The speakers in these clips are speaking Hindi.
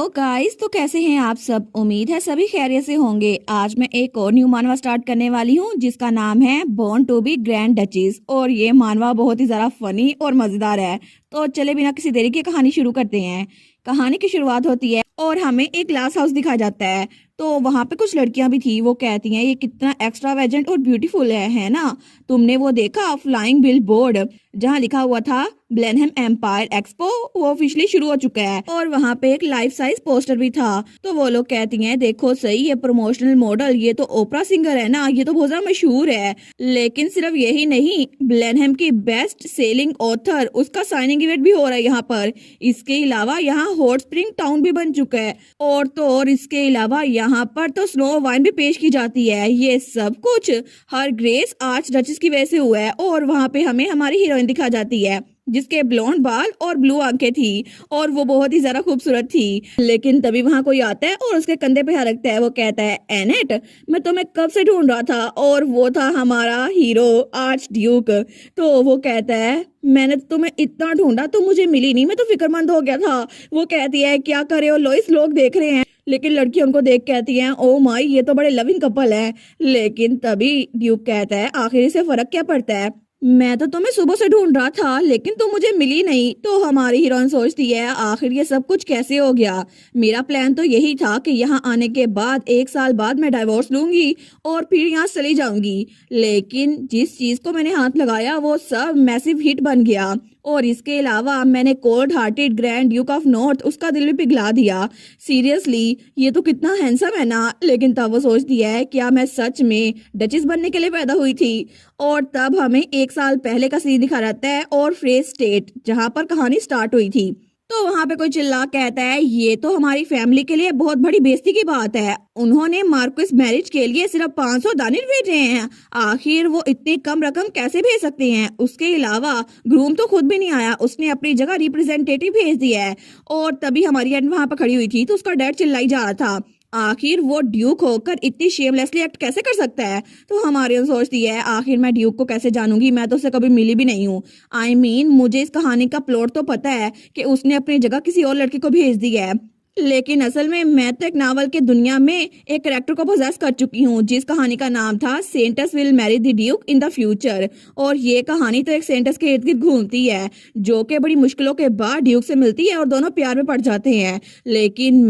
हेलो गाइस, तो कैसे हैं आप सब। उम्मीद है सभी खैरियत से होंगे। आज मैं एक और न्यू मानवा स्टार्ट करने वाली हूँ जिसका नाम है born to be grand duchess. और ये मानवा बहुत ही ज़्यादा फनी और मज़ेदार है। तो चले बिना किसी देरी की कहानी शुरू करते हैं। कहानी की शुरुआत होती है और हमें एक ग्लास हाउस दिखाया जाता है। तो वहाँ पे कुछ लड़कियां भी थी। वो कहती हैं ये कितना एक्स्ट्रावेजेंट और ब्यूटीफुल है ना। तुमने वो देखा फ्लाइंग बिल बोर्ड जहाँ लिखा हुआ था ब्लेनहेम एम्पायर एक्सपो, वो ऑफिशियली शुरू हो चुका है। और वहाँ पे एक लाइफ साइज पोस्टर भी था। तो वो लोग कहती हैं देखो सही, ये प्रमोशनल मॉडल, ये तो ओपरा सिंगर है ना, ये तो बहुत ज्यादा मशहूर है। लेकिन सिर्फ यही नहीं, ब्लेनहेम की बेस्ट सेलिंग ऑथर, उसका साइनिंग इवेंट भी हो रहा है यहाँ पर। इसके अलावा यहाँ हॉट स्प्रिंग टाउन भी बन चुका है। और तो और इसके अलावा यहाँ पर तो स्नो वाइन भी पेश की जाती है। ये सब कुछ हर ग्रेस आर्च डचेस की वजह से हुआ है। और वहाँ पे हमें हमारी हीरोइन दिखा जाती है जिसके ब्लॉन्ड बाल और ब्लू आंखें थी और वो बहुत ही ज्यादा खूबसूरत थी। लेकिन तभी वहां कोई आता है और उसके कंधे पे हाथ रखता है। वो कहता है एनेट, मैं तुम्हें कब से ढूंढ रहा था। और वो था हमारा हीरो आर्च ड्यूक। तो वो कहता है मैंने तुम्हें इतना ढूंढा तो मुझे मिली नहीं, मैं तो फिक्रमंद हो गया था। वो कहती है क्या करे हो लोइस, लोग देख रहे हैं। लेकिन लड़की उनको देख कहती है ओ माई, ये तो बड़े लविंग कपल है। लेकिन तभी ड्यूक कहता है आखिर से फर्क क्या पड़ता है, मैं तो तुम्हें सुबह से ढूंढ रहा था लेकिन तुम मुझे मिली नहीं। तो हमारी हीरोइन सोचती है आखिर ये सब कुछ कैसे हो गया। मेरा प्लान तो यही था कि यहाँ आने के बाद 1 साल बाद मैं डाइवोर्स लूंगी और फिर यहाँ चली जाऊंगी। लेकिन जिस चीज को मैंने हाथ लगाया वो सब मैसिव हिट बन गया। और इसके अलावा मैंने cold hearted grand Duke of north, उसका दिल भी पिघला दिया। सीरियसली ये तो कितना हैंडसम है ना। लेकिन तब वो सोचती है क्या मैं सच में डचेस बनने के लिए पैदा हुई थी। और तब हमें 1 साल पहले का सीन दिखा रहता है और फ्रेज स्टेट जहाँ पर कहानी स्टार्ट हुई थी। तो वहां पे कोई चिल्ला कहता है ये तो हमारी फैमिली के लिए बहुत बड़ी बेइज्जती की बात है। उन्होंने मार्क्विस मैरिज के लिए सिर्फ 500 दानिश भेजे हैं। आखिर वो इतनी कम रकम कैसे भेज सकते हैं। उसके अलावा ग्रूम तो खुद भी नहीं आया, उसने अपनी जगह रिप्रेजेंटेटिव भेज दिया है। और तभी हमारी एंड वहां पर खड़ी हुई थी तो उसका डैड चिल्लाई जा रहा था आखिर वो ड्यूक होकर इतनी शेमलेसली एक्ट कैसे कर सकता है। तो हमारी सोचती है आखिर मैं ड्यूक को कैसे जानूंगी, मैं तो उससे कभी मिली भी नहीं हूँ। I mean, मुझे इस कहानी का प्लॉट तो पता है कि उसने अपनी जगह किसी और लड़की को भेज दिया है। लेकिन असल में मैं तो एक नावल के दुनिया में एक कैरेक्टर को पोजेस कर चुकी हूँ जिस कहानी का नाम था Santos will marry the Duke in the future. और ये कहानी तो एक सेंटस के इर्द गिर्द घूमती है जो कि बड़ी मुश्किलों के बाद ड्यूक से मिलती है और दोनों प्यार में पड़ जाते हैं। लेकिन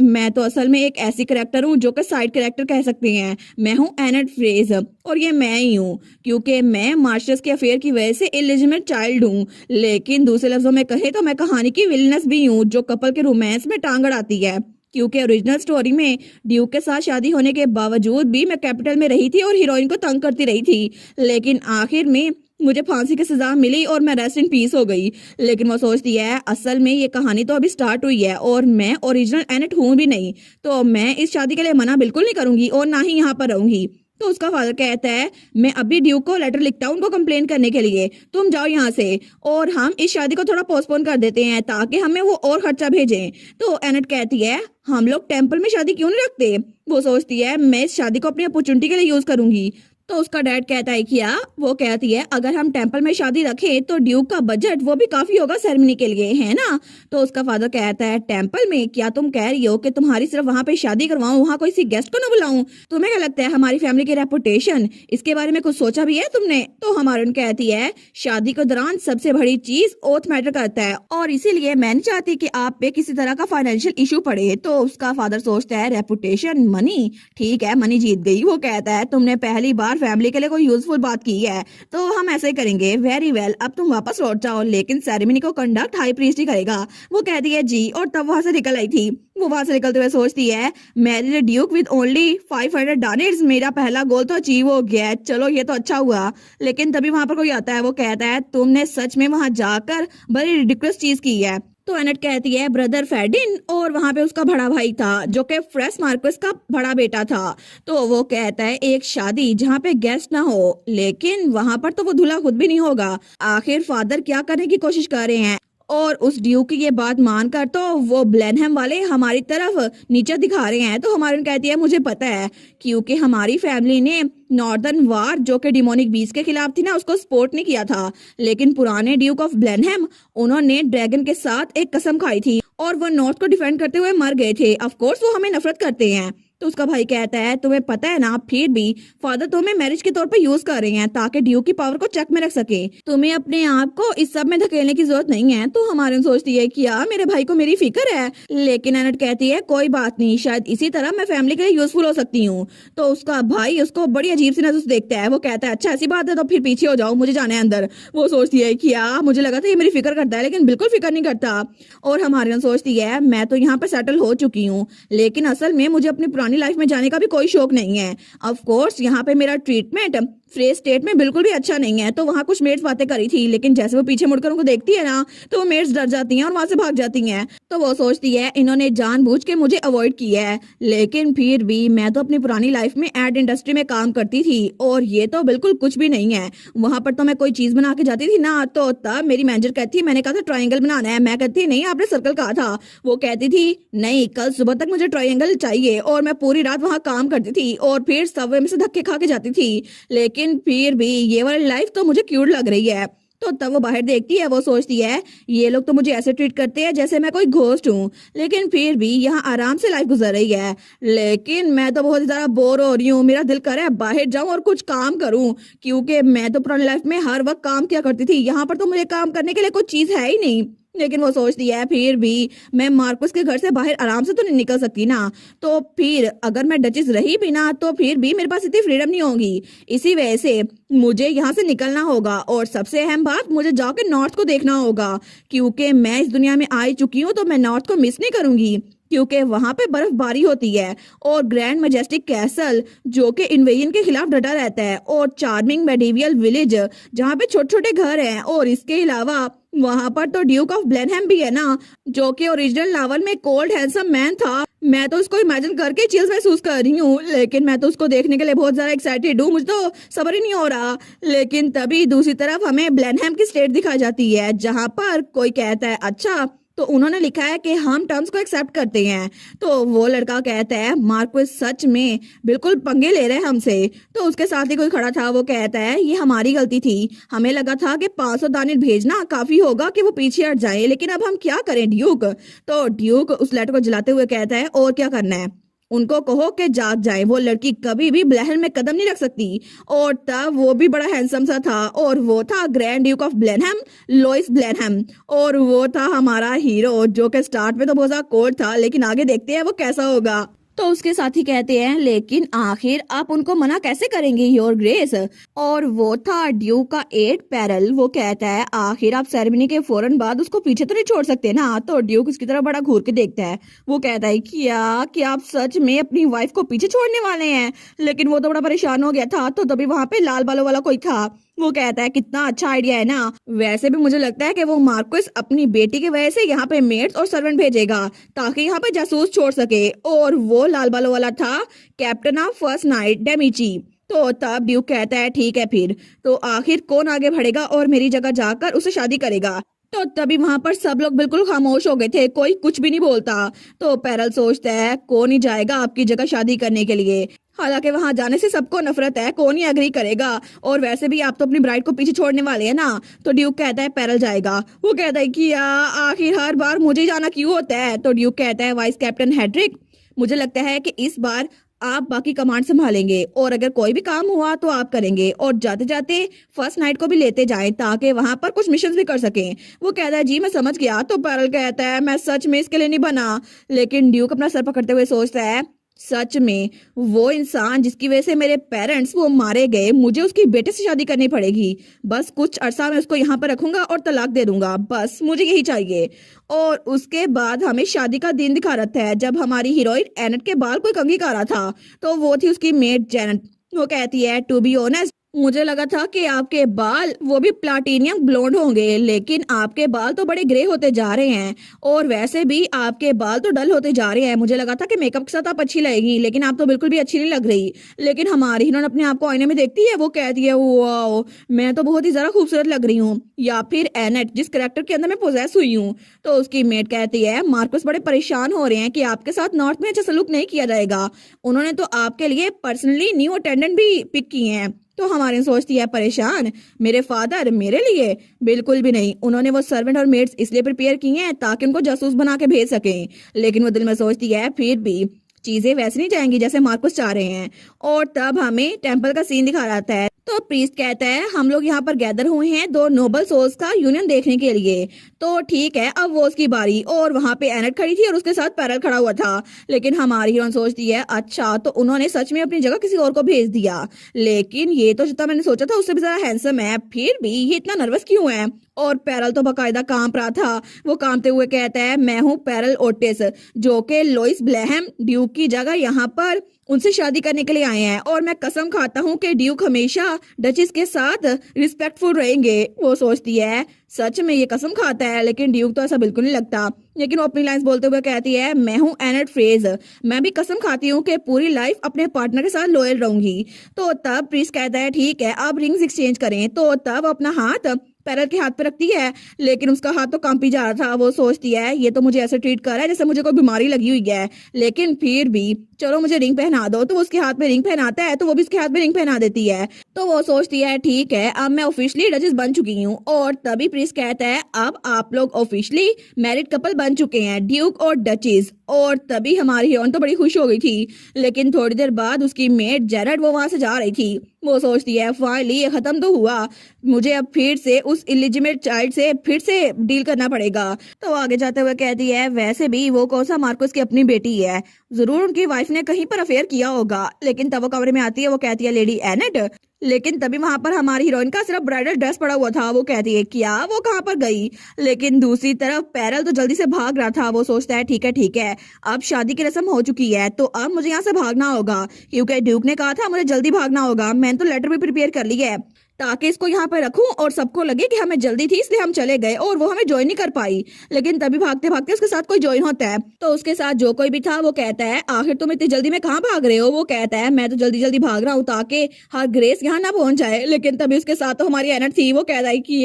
मैं तो असल में एक ऐसी कैरेक्टर हूँ जो कि साइड कैरेक्टर कह सकते हैं। मैं हूँ एनेट फ्रेज और ये मैं ही हूँ क्योंकि मैं मार्शल्स के अफेयर की वजह से इलिजिबल चाइल्ड हूँ। लेकिन दूसरे लफ्जों में कहे तो मैं कहानी की विलनेस भी हूँ जो कपल के रोमांस में टांग आती है। क्योंकि ओरिजिनल स्टोरी में ड्यूक के साथ शादी होने के बावजूद भी मैं कैपिटल में रही थी और हीरोइन को तंग करती रही थी। लेकिन आखिर में मुझे फांसी की सजा मिली और मैं रेस्ट इन पीस हो गई। लेकिन वो सोचती है असल में ये कहानी तो अभी स्टार्ट हुई है और मैं ओरिजिनल एनेट हूँ भी नहीं, तो मैं इस शादी के लिए मना बिल्कुल नहीं करूंगी और ना ही यहाँ पर रहूंगी। तो उसका फादर कहता है मैं अभी ड्यूक को लेटर लिखता हूँ उनको कंप्लेन करने के लिए, तुम जाओ यहाँ से और हम इस शादी को थोड़ा पोस्टपोन कर देते हैं ताकि हमें वो और खर्चा भेजें। तो एनेट कहती है हम लोग टेम्पल में शादी क्यों नहीं रखते। वो सोचती है मैं इस शादी को अपनी अपॉर्चुनिटी के लिए यूज करूंगी। तो उसका डैड कहता है क्या। वो कहती है अगर हम टेंपल में शादी रखें तो ड्यूक का बजट वो भी काफी होगा सेरेमनी के लिए, है ना। तो उसका फादर कहता है टेंपल में, क्या तुम कह रही हो कि तुम्हारी सिर्फ वहां पे शादी करवाऊं, वहां कोई सी गेस्ट को ना बुलाऊं। तुम्हें क्या लगता है हमारी फैमिली की रेपुटेशन, इसके बारे में कुछ सोचा भी है तुमने। तो हमारी कहती है शादी के दौरान सबसे बड़ी चीज ओथ मैटर करता है और इसीलिए मैं नहीं चाहती कि आप पे किसी तरह का फाइनेंशियल इशू पड़े। तो उसका फादर सोचता है रेपुटेशन, मनी, ठीक है मनी जीत गई। वो कहता है तुमने पहली बार फैमिली के लिए कोई यूजफुल बात की है तो हम ऐसे ही करेंगे। वेरी वेल, अब तुम वापस लौट जाओ लेकिन सेरेमनी को कंडक्ट हाई प्रीस्ट ही करेगा। वो कहती है जी और तब वहां से निकल आई थी। वो वहां से निकलते हुए सोचती है marry the duke with only 500 dollars, मेरा पहला गोल तो अचीव हो गया है, चलो ये तो अच्छा हुआ। लेकिन तभी वहां पर कोई आता है। वो कहता है तुमने सच में वहां जाकर बड़ी रिडिकुलस चीज की है। तो एनेट कहती है ब्रदर फेडिन, और वहां पे उसका बड़ा भाई था जो कि फ्रेस मार्कस का बड़ा बेटा था। तो वो कहता है एक शादी जहाँ पे गेस्ट ना हो, लेकिन वहां पर तो वो दूल्हा खुद भी नहीं होगा। आखिर फादर क्या करने की कोशिश कर रहे हैं। और उस ड्यूक की ये बात मानकर तो वो ब्लेनहेम वाले हमारी तरफ नीचे दिखा रहे हैं। तो हमारी कहती है मुझे पता है क्योंकि हमारी फैमिली ने नॉर्दर्न वार जो कि डिमोनिक बीस्ट के खिलाफ थी ना उसको सपोर्ट नहीं किया था। लेकिन पुराने ड्यूक ऑफ ब्लेनहेम उन्होंने ड्रैगन के साथ एक कसम खाई थी और वो नॉर्थ को डिफेंड करते हुए मर गए थे। ऑफ कोर्स वो हमें नफरत करते हैं। तो उसका भाई कहता है तुम्हें पता है ना, फिर भी फादर तुम्हें मैरिज के तौर पे यूज कर रहे हैं ताकि ड्यूक की पावर को चेक में रख सके। तुम्हें अपने आप को इस सब में धकेलने की जरूरत नहीं है। तो हमारे सोचती है कि यार मेरे भाई को मेरी फिक्र है, लेकिन एनेट कहती है कोई बात नहीं, शायद इसी तरह मैं फैमिली के लिए यूजफुल हो सकती हूँ। तो उसका भाई उसको बड़ी अजीब सी नजर से देखता है। वो कहता है अच्छा ऐसी बात है तो फिर पीछे हो जाओ, मुझे जाना है अंदर। वो सोचती है कि यार मुझे लगा था ये मेरी फिक्र करता है, लेकिन बिल्कुल फिक्र नहीं करता। और हमारे सोचती है मैं तो यहाँ पे सेटल हो चुकी हूँ, लेकिन असल में मुझे अपनी पुरानी लाइफ में जाने का भी कोई शौक नहीं है। ऑफ कोर्स यहाँ पे मेरा ट्रीटमेंट फ्रेश स्टेट में बिल्कुल भी अच्छा नहीं है। तो वहाँ कुछ मेड्स बातें करी थी, लेकिन जैसे वो पीछे मुड़कर उनको देखती है ना, तो वो मेड्स डर जाती हैं और वहां से भाग जाती हैं। तो वो सोचती है इन्होंने जानबूझ के मुझे अवॉइड किया है, लेकिन फिर भी मैं तो अपनी पुरानी लाइफ में एड इंडस्ट्री में काम करती थी और ये तो बिल्कुल कुछ भी नहीं है। वहां पर तो मैं कोई चीज बना के जाती थी ना, तो तब मेरी मैनेजर कहती मैंने कहा था ट्रायंगल बनाना है, मैं कहती नहीं आपने सर्कल कहा था। वो कहती थी नहीं कल सुबह तक मुझे ट्रायंगल चाहिए, और मैं पूरी रात वहां काम करती थी और फिर सबवे में से धक्के खा के जाती थी। लेकिन फिर भी ये वाली लाइफ तो मुझे क्यूट लग रही है। तो तब वो बाहर देखती है, वो सोचती है ये लोग तो मुझे ऐसे ट्रीट करते हैं जैसे मैं कोई घोस्ट हूँ, लेकिन फिर भी यहाँ आराम से लाइफ गुजर रही है। लेकिन मैं तो बहुत ज्यादा बोर हो रही हूँ, मेरा दिल कर रहा है बाहर जाऊं और कुछ काम करूं, क्योंकि मैं तो पुरानी लाइफ में हर वक्त काम किया करती थी, यहाँ पर तो मुझे काम करने के लिए कोई चीज है ही नहीं। लेकिन वो सोचती है फिर भी मैं मार्कस के घर से बाहर आराम से तो नहीं निकल सकती ना, तो फिर अगर मैं डचेस रही भी ना तो फिर भी मेरे पास इतनी फ्रीडम नहीं होगी। इसी वजह से मुझे यहाँ से निकलना होगा, और सबसे अहम बात मुझे जाके नॉर्थ को देखना होगा, क्योंकि मैं इस दुनिया में आ चुकी हूँ तो मैं नॉर्थ को मिस नहीं करूंगी, क्योंकि वहां पे बर्फबारी होती है और ग्रैंड मैजेस्टिक कैसल जो कि इन्वेजन के खिलाफ डटा रहता है, और चार्मिंग मेडिवियल विलेज जहाँ पे छोटे छोटे घर हैं, और इसके अलावा वहां पर तो ड्यूक ऑफ ब्लेनहेम भी है ना, जो कि ओरिजिनल नॉवल में कोल्ड हैंडसम मैन था। मैं तो उसको इमेजिन करके चीज महसूस कर रही हूँ, लेकिन मैं तो उसको देखने के लिए बहुत ज्यादा एक्साइटेड हूँ, मुझे तो सब्र ही नहीं हो रहा। लेकिन तभी दूसरी तरफ हमें ब्लेनहेम की स्टेट दिखाई जाती है, जहाँ पर कोई कहता है अच्छा तो उन्होंने लिखा है कि हम टर्म्स को एक्सेप्ट करते हैं। तो वो लड़का कहता है मार्कस सच में बिल्कुल पंगे ले रहे हैं हमसे। तो उसके साथ ही कोई खड़ा था, वो कहता है ये हमारी गलती थी, हमें लगा था कि 500 दाने भेजना काफी होगा कि वो पीछे हट जाए, लेकिन अब हम क्या करें ड्यूक। तो ड्यूक उस लेटर को जलाते हुए कहता है और क्या करना है, उनको कहो कि जाग जाए, वो लड़की कभी भी ब्लेनहेम में कदम नहीं रख सकती। और तब वो भी बड़ा हैंडसम सा था, और वो था grand Duke of Blenheim, लॉइस Blenheim, और वो था हमारा हीरो, जो कि स्टार्ट में तो बहुत ज्यादा कोल्ड था, लेकिन आगे देखते हैं वो कैसा होगा। तो उसके साथी कहते हैं लेकिन आखिर आप उनको मना कैसे करेंगे योर ग्रेस। और वो था ड्यूक का एड पैरल, वो कहता है आखिर आप सेरेमनी के फौरन बाद उसको पीछे तो नहीं छोड़ सकते ना। तो ड्यूक उसकी तरफ बड़ा घूर के देखता है, वो कहता है कि आप सच में अपनी वाइफ को पीछे छोड़ने वाले हैं। लेकिन वो तो बड़ा परेशान हो गया था, तो तभी वहां पे लाल बालों वाला कोई था, वो कहता है कितना अच्छा आइडिया है ना। वैसे भी मुझे लगता है कि वो मार्कस अपनी बेटी की वजह से यहाँ पे मेड्स और सर्वेंट भेजेगा ताकि यहाँ पे जासूस छोड़ सके, और वो लाल बालों वाला था कैप्टन ऑफ फर्स्ट नाइट डेमिची। तो तब ड्यूक कहता है ठीक है फिर तो आखिर कौन आगे बढ़ेगा और मेरी जगह जाकर उसे शादी करेगा। तो तभी वहां पर सब लोग बिल्कुल खामोश हो गए थे, कोई कुछ भी नहीं बोलता। तो पैरल सोचता है कौन ही जाएगा आपकी जगह शादी करने के लिए, हालांकि वहां जाने से सबको नफरत है, कौन ही एग्री करेगा, और वैसे भी आप तो अपनी ब्राइड को पीछे छोड़ने वाले हैं ना। तो ड्यूक कहता है पैरल जाएगा। वो कहता है कि आखिर हर बार मुझे जाना क्यों होता है। तो ड्यूक कहता है वाइस कैप्टन हेड्रिक, मुझे लगता है कि इस बार आप बाकी कमांड संभालेंगे, और अगर कोई भी काम हुआ तो आप करेंगे, और जाते जाते फर्स्ट नाइट को भी लेते जाएं ताकि वहां पर कुछ मिशन भी कर सकें। वो कहता है जी मैं समझ गया। तो पैरल कहता है मैं सच में इसके लिए नहीं बना। लेकिन ड्यूक अपना सर पकड़ते हुए सोचता है सच में वो इंसान जिसकी वजह से मेरे पेरेंट्स वो मारे गए, मुझे उसकी बेटे से शादी करनी पड़ेगी। बस कुछ अरसा में उसको यहाँ पर रखूंगा और तलाक दे दूंगा, बस मुझे यही चाहिए। और उसके बाद हमें शादी का दिन दिखा रहा है जब हमारी हीरोइन एनेट के बाल कोई कंघी कर रहा था, तो वो थी उसकी मेड जेनेट। वो कहती है टू बी ऑनेस्ट मुझे लगा था कि आपके बाल वो भी प्लाटिनियम ब्लोंड होंगे, लेकिन आपके बाल तो बड़े ग्रे होते जा रहे हैं, और वैसे भी आपके बाल तो डल होते जा रहे हैं। मुझे लगा था कि मेकअप के साथ आप अच्छी लगेगी, लेकिन आप तो बिल्कुल भी अच्छी नहीं लग रही। लेकिन हमारी हीरोइन अपने आप को आईने में देखती है, वो कहती है वाओ मैं तो बहुत ही ज्यादा खूबसूरत लग रही हूँ। या फिर एनेट जिस कैरेक्टर के अंदर मैं पोजेस हुई हूँ। तो उसकी मेट कहती है मार्कस बड़े परेशान हो रहे हैं कि आपके साथ नॉर्थ में अच्छा सलूक नहीं किया जाएगा, उन्होंने तो आपके लिए पर्सनली न्यू अटेंडेंट भी पिक किए हैं। तो हमारी सोचती है परेशान, मेरे फादर मेरे लिए? बिल्कुल भी नहीं, उन्होंने वो सर्वेंट और मेड्स इसलिए प्रिपेयर की हैं ताकि उनको जासूस बना के भेज सकें। लेकिन वो दिल में सोचती है फिर भी चीजें वैसे नहीं जाएंगी जैसे मार्कस चाह रहे हैं। और तब हमें टेम्पल का सीन दिखा जाता है। तो प्रीस्ट कहता है हम लोग यहाँ पर गैदर हुए हैं दो नोबल सोल्स का यूनियन देखने के लिए। तो ठीक है, अब वो उसकी बारी। और वहां पे एनेट खड़ी थी और उसके साथ पैरल खड़ा हुआ था। लेकिन हमारी हीरोइन सोचती है अच्छा तो उन्होंने सच में अपनी जगह किसी और को भेज दिया। लेकिन ये तो जितना मैंने सोचा था उससे भी ज्यादा हैंडसम है, फिर भी ये इतना नर्वस क्यों है? और पैरल तो बकायदा कांप रहा था। वो कांपते हुए कहता है मैं हूँ पैरल ओटिस, जो कि लोइस ब्लैहम ड्यूक की जगह यहाँ पर उनसे शादी करने के लिए आए हैं। और मैं कसम खाता हूँ कि ड्यूक हमेशा डचेस के साथ रिस्पेक्टफुल रहेंगे। वो सोचती है सच में ये कसम खाता है, लेकिन ड्यूक तो ऐसा बिल्कुल नहीं लगता। लेकिन वो अपनी लाइंस बोलते हुए कहती है मैं हूँ एनेट फ्रेज, मैं भी कसम खाती हूँ कि पूरी लाइफ अपने पार्टनर के साथ लॉयल रहूंगी। तो तब प्रीस्ट कहता है ठीक है अब रिंग्स एक्सचेंज करें। तो तब अपना हाथ पैरल के हाथ पे रखती है, लेकिन उसका हाथ तो कांपी जा रहा था। वो सोचती है ये तो मुझे ऐसे ट्रीट कर रहा है जैसे मुझे कोई बीमारी लगी हुई है। लेकिन फिर भी चलो मुझे रिंग पहना दो। तो वो उसके हाथ में रिंग पहनाता है, तो वो भी उसके हाथ में रिंग पहना देती है। तो वो सोचती है ठीक है अब मैं ऑफिशियली डचेस बन चुकी हूँ। और तभी प्रीस्ट कहता है अब आप लोग ऑफिशियली मैरिड कपल बन चुके हैं, ड्यूक और डचेस। और तभी हमारी हीरोइन तो बड़ी खुश हो गई थी। लेकिन थोड़ी देर बाद उसकी मेट जेरेड वो वहां से जा रही थी। वो सोचती है फाइनली ये खत्म तो हुआ, मुझे अब फिर से उस इलिजिमेट चाइल्ड से फिर से डील करना पड़ेगा। तो आगे जाते हुए कहती है वैसे भी वो कोसा मार्कोस की अपनी बेटी है, जरूर उनकी वाइफ ने कहीं पर अफेयर किया होगा। लेकिन तब वो कमरे में आती है, वो कहती है लेडी एनेट। लेकिन तभी वहां पर हमारी हीरोइन का सिर्फ ब्राइडल ड्रेस पड़ा हुआ था। वो कहती है क्या वो कहाँ पर गई? लेकिन दूसरी तरफ पैरल तो जल्दी से भाग रहा था। वो सोचता है ठीक है अब शादी की रस्म हो चुकी है तो अब मुझे यहाँ से भागना होगा, क्योंकि ड्यूक ने कहा था मुझे जल्दी भागना होगा। मैंने तो लेटर भी प्रिपेयर कर ली है ताकि इसको यहाँ पे रखूं और सबको लगे कि हमें जल्दी थी इसलिए हम चले गए और वो हमें ज्वाइन नहीं कर पाई। लेकिन तभी भागते भागते उसके साथ कोई ज्वाइन होता है। तो उसके साथ जो कोई भी था वो कहता है आखिर तुम इतनी जल्दी में कहाँ भाग रहे हो? वो कहता है मैं तो जल्दी जल्दी भाग रहा हूँ ताकि हर ग्रेस यहाँ ना पहुंच जाए। लेकिन तभी उसके साथ तो हमारी एनट थी। वो कहता है कि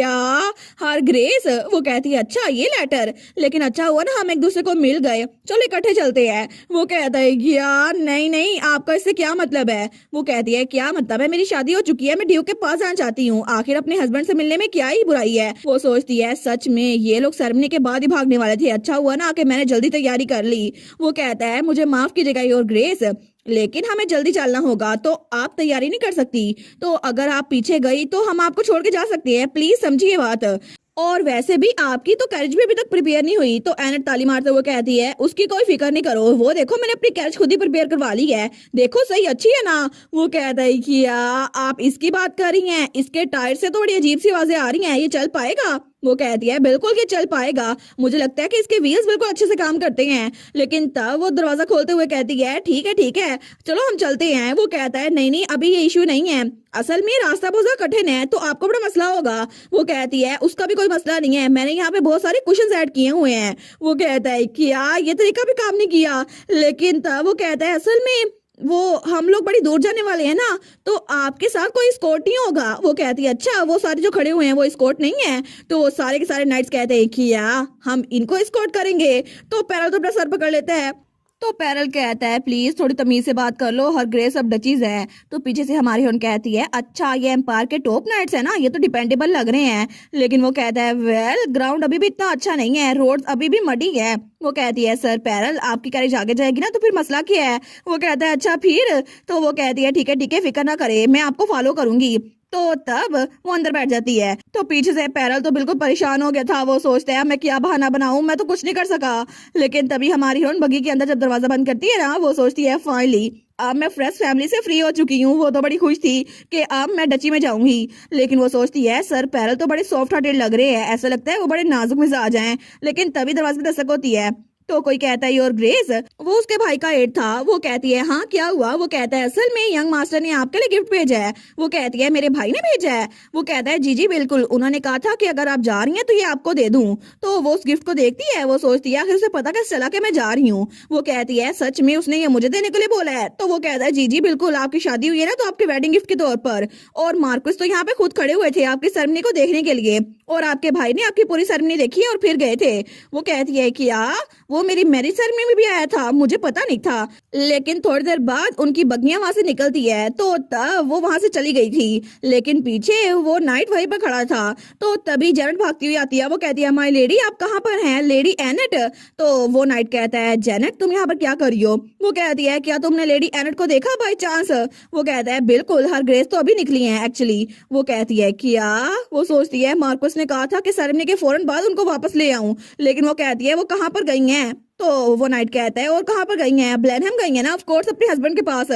हर ग्रेस? वो कहती है अच्छा ये लेटर, लेकिन अच्छा हुआ ना हम एक दूसरे को मिल गए, चलो इकट्ठे चलते हैं। वो कहता है कि यार नहीं नहीं आपका इससे क्या मतलब है? वो कहती है क्या मतलब है, मेरी शादी हो चुकी है, मैं ड्यूक के पास जाना चाहती हूँ, आखिर अपने हस्बैंड से मिलने में क्या ही बुराई है। वो सोचती है सच में ये लोग सेरेमनी के बाद ही भागने वाले थे, अच्छा हुआ ना कि मैंने जल्दी तैयारी कर ली। वो कहता है मुझे माफ कीजिएगा योर ग्रेस, लेकिन हमें जल्दी चलना होगा तो आप तैयारी नहीं कर सकती, तो अगर आप पीछे गई तो हम आपको छोड़ के जा सकते हैं, प्लीज समझिए बात। और वैसे भी आपकी तो कैरेज भी अभी तक प्रिपेयर नहीं हुई। तो एनेट ताली मारते हुए कहती है उसकी कोई फिक्र नहीं करो, वो देखो मैंने अपनी कैरेज खुद ही प्रिपेयर करवा ली है, देखो सही अच्छी है ना। वो कहता है कि आप इसकी बात कर रही हैं, इसके टायर से तो बड़ी अजीब सी आवाजें आ रही हैं, ये चल पाएगा? वो कहती है बिल्कुल ये चल पाएगा, मुझे लगता है कि इसके व्हील्स बिल्कुल अच्छे से काम करते हैं। लेकिन तब वो दरवाजा खोलते हुए कहती है ठीक है चलो हम चलते हैं। वो कहता है नहीं नहीं अभी ये इश्यू नहीं है, असल में रास्ता बहुत ज्यादा कठिन है तो आपको बड़ा मसला होगा। वो कहती है उसका भी कोई मसला नहीं है, मैंने यहाँ पे बहुत सारे क्वेश्चन ऐड किए हुए हैं। वो कहता है कि यार ये तरीका भी काम नहीं किया। लेकिन तब वो कहता है असल में वो हम लोग बड़ी दूर जाने वाले हैं ना, तो आपके साथ कोई स्कॉट नहीं होगा। वो कहती है अच्छा वो सारे जो खड़े हुए हैं वो स्कॉट नहीं है? तो वो सारे के सारे नाइट्स कहते हैं कि हम इनको स्कॉट करेंगे। तो पैरल तो अपना सर पकड़ लेता है। तो पैरल कहता है प्लीज थोड़ी तमीज से बात कर लो, हर ग्रेस अब डचीज है। तो पीछे से हमारी हीरोइन कहती है अच्छा ये एम्पायर के टॉप नाइट्स है ना, ये तो डिपेंडेबल लग रहे हैं। लेकिन वो कहता है वेल ग्राउंड अभी भी इतना अच्छा नहीं है, रोड अभी भी मडी है। वो कहती है सर पैरल आपकी कैरेज आगे जाएगी ना तो फिर मसला क्या है? वो कहता है अच्छा फिर? तो वो कहती है ठीक है फिक्र ना करे, मैं आपको फॉलो करूंगी। तो तब वो अंदर बैठ जाती है। तो पीछे से पैरल तो बिल्कुल परेशान हो गया था। वो सोचता है मैं क्या बहाना बनाऊं, मैं तो कुछ नहीं कर सका। लेकिन तभी हमारी हीरोइन बगी के अंदर जब दरवाजा बंद करती है ना, वो सोचती है फाइनली अब मैं फ्रेश फैमिली से फ्री हो चुकी हूँ। वो तो बड़ी खुश थी कि अब मैं डची में जाऊंगी। लेकिन वो सोचती है सर पैरल तो बड़े सॉफ्ट हार्टेड लग रहे हैं, ऐसा लगता है वो बड़े नाजुक मिजाज हैं। लेकिन तभी दरवाजे पे दस्तक होती है। तो कोई कहता है योर ग्रेस, वो उसके भाई का एड था। वो कहती है हाँ क्या हुआ? वो कहता है असल में यंग मास्टर ने आपके लिए गिफ्ट भेजा है। वो कहती है मेरे भाई ने भेजा है? वो कहता है जी बिल्कुल, उन्होंने कहा था कि अगर आप जा रही हैं तो ये आपको दे दूं। तो वो उस गिफ्ट को देखती है। वो सोचती है आखिर उसे पता कैसे चला कि मैं जा रही हूँ? वो कहती है सच में उसने ये मुझे देने के लिए बोला है? तो वो कहता है जी बिल्कुल, आपकी शादी हुई है ना तो आपके वेडिंग गिफ्ट के तौर पर। और मार्कस तो यहाँ पे खुद खड़े हुए थे आपकी सेरेमनी को देखने के लिए, और आपके भाई ने आपकी पूरी सेरेमनी देखी है और फिर गए थे। वो कहती है कि वो मेरी मैरिज सेरेमनी में भी आया था, मुझे पता नहीं था। लेकिन थोड़ी देर बाद उनकी बग्गियां वहां से निकलती है, तो तब वो वहां से चली गई थी। लेकिन पीछे वो नाइट वहीं पर खड़ा था। तो तभी जेनेट भागती हुई आती है, वो कहती है माय लेडी आप कहाँ पर हैं, लेडी एनेट। तो वो नाइट कहता है जेनेट तुम यहाँ पर क्या कर रही हो। वो कहती है क्या तुमने लेडी एनेट को देखा बाई चांस। वो कहता है बिल्कुल, हर ग्रेस तो अभी निकली है एक्चुअली। वो कहती है क्या। वो सोचती है मार्कस ने कहा था कि सेरेमनी के फौरन बाद उनको वापस ले आऊं, लेकिन वो कहती है वो कहाँ पर गई हैं। तो वो नाइट कहता है और कहाँ पर गई हैं, ब्लेनहेम गई हैं ना, ऑफ कोर्स अपने हस्बैंड के पास।